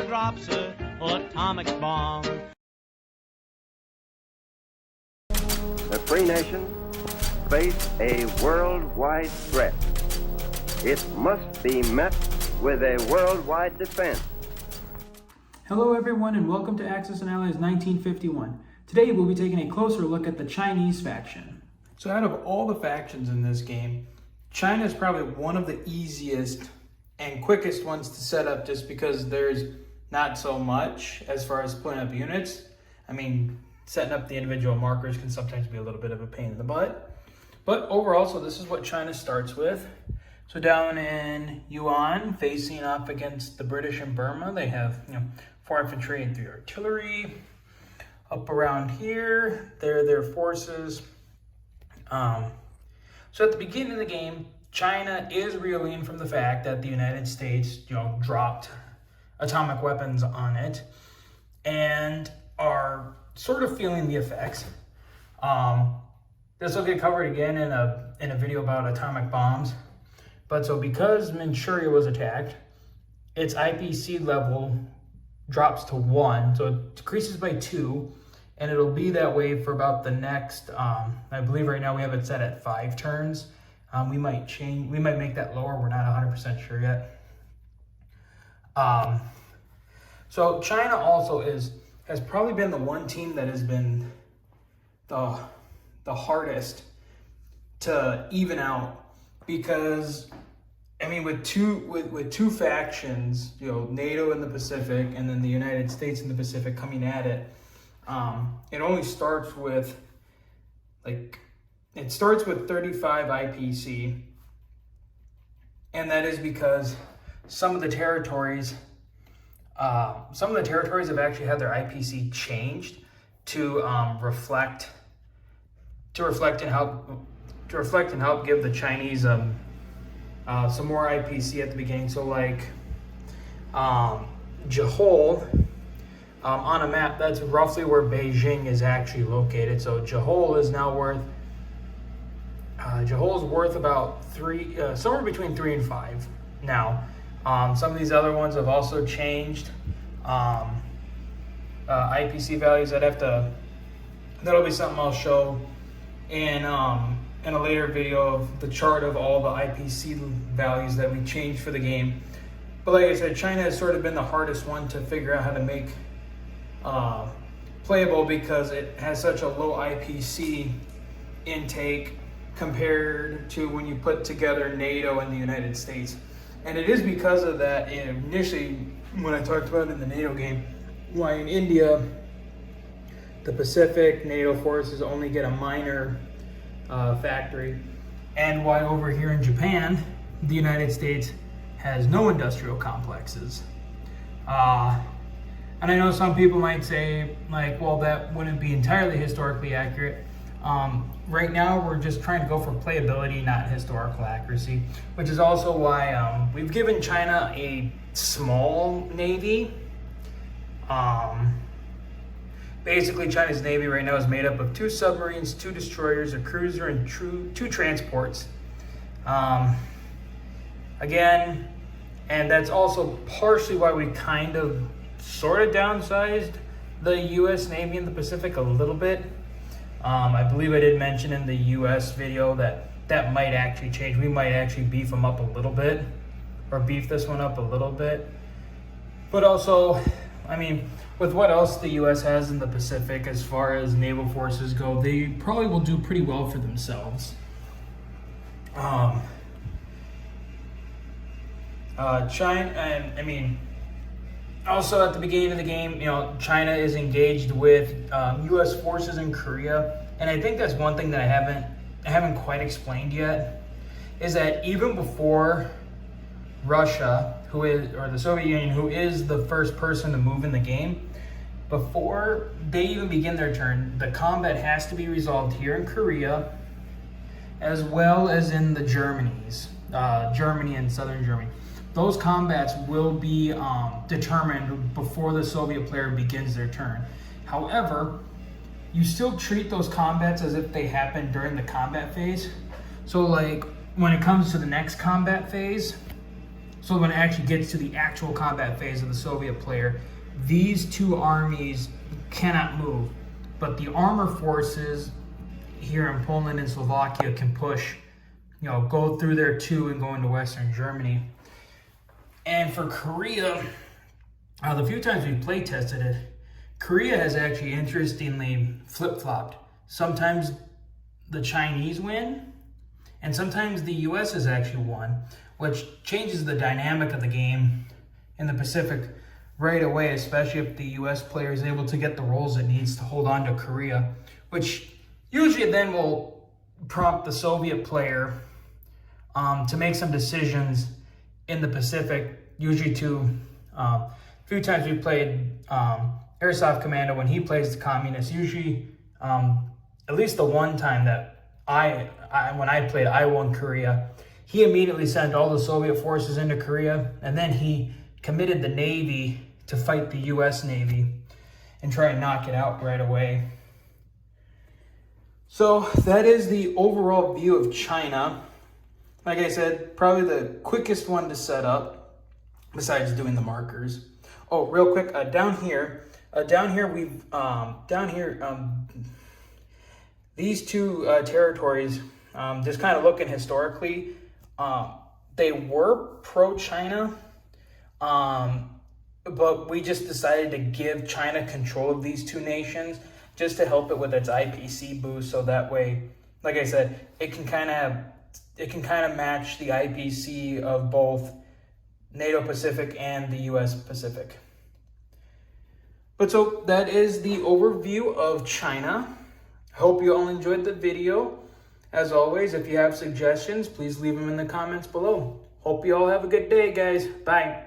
drops a atomic bomb. The free nation face a worldwide threat. It must be met with a worldwide defense. Hello everyone and welcome to Axis and Allies 1951. Today we'll be taking a closer look at the Chinese faction. So out of all the factions in this game, China is probably one of the easiest and quickest ones to set up just because there's not so much as far as putting up units. I mean, setting up the individual markers can sometimes be a little bit of a pain in the butt. But overall, so this is what China starts with. So down in Yuan, facing off against the British in Burma, they have 4 infantry and 3 artillery. Up around here, they're their forces. So at the beginning of the game, China is reeling from the fact that the United States, dropped atomic weapons on it, and are sort of feeling the effects. This will get covered again in a video about atomic bombs. But so because Manchuria was attacked, its IPC level drops to 1, so it decreases by 2, and it'll be that way for about the next, I believe right now we have it set at 5 turns. We might make that lower, we're not 100% sure yet. So China also has probably been the one team that has been the hardest to even out, because I mean with two factions, NATO in the Pacific and then the United States in the Pacific coming at it, it only starts with 35 IPC, and that is because some of the territories have actually had their IPC changed to reflect and help give the Chinese some more IPC at the beginning. So Johor, on a map, that's roughly where Beijing is actually located. So Johor is now worth about somewhere between 3 and 5 now. Some of these other ones have also changed IPC values. That'll be something I'll show in a later video of the chart of all the IPC values that we changed for the game. But like I said, China has sort of been the hardest one to figure out how to make playable, because it has such a low IPC intake compared to when you put together NATO and the United States. And it is because of that, initially when I talked about it in the NATO game, why in India the Pacific NATO forces only get a minor factory, and why over here in Japan the United States has no industrial complexes. And I know some people might say, well, that wouldn't be entirely historically accurate. Right now, we're just trying to go for playability, not historical accuracy, which is also why we've given China a small navy. Basically, China's navy right now is made up of 2 submarines, 2 destroyers, a cruiser, and 2 transports. Again, and that's also partially why we kind of sort of downsized the U.S. Navy in the Pacific a little bit. I believe I did mention in the U.S. video that might actually change. We might actually beef them up a little bit, or beef this one up a little bit. But also, I mean, with what else the U.S. has in the Pacific as far as naval forces go, they probably will do pretty well for themselves. China, and I mean, also at the beginning of the game, China is engaged with U.S. forces in Korea, and I think that's one thing that I haven't quite explained yet, is that even before Russia, or the Soviet Union, who is the first person to move in the game, before they even begin their turn, the combat has to be resolved here in Korea, as well as in the Germany and southern Germany. Those combats will be determined before the Soviet player begins their turn. However, you still treat those combats as if they happen during the combat phase. So when it comes to the next combat phase, So when it actually gets to the actual combat phase of the Soviet player, these two armies cannot move, but the armor forces here in Poland and Slovakia can push, go through there too and go into Western Germany. And for Korea, the few times we've play tested it, Korea has actually interestingly flip-flopped. Sometimes the Chinese win, and sometimes the US has actually won, which changes the dynamic of the game in the Pacific right away, especially if the US player is able to get the rolls it needs to hold on to Korea, which usually then will prompt the Soviet player to make some decisions in the Pacific, usually to, a few times we played Airsoft Commando when he plays the communist, usually at least the one time that when I played, I won Korea. He immediately sent all the Soviet forces into Korea, and then he committed the Navy to fight the US Navy and try and knock it out right away. So that is the overall view of China. Like I said, probably the quickest one to set up, besides doing the markers. Oh, real quick, down here, these two territories, just kind of looking historically, they were pro-China, but we just decided to give China control of these two nations just to help it with its IPC boost, so that way, like I said, it can kind of match the IPC of both NATO Pacific and the US Pacific. But so that is the overview of China. Hope you all enjoyed the video. As always, if you have suggestions, please leave them in the comments below. Hope you all have a good day, guys. Bye.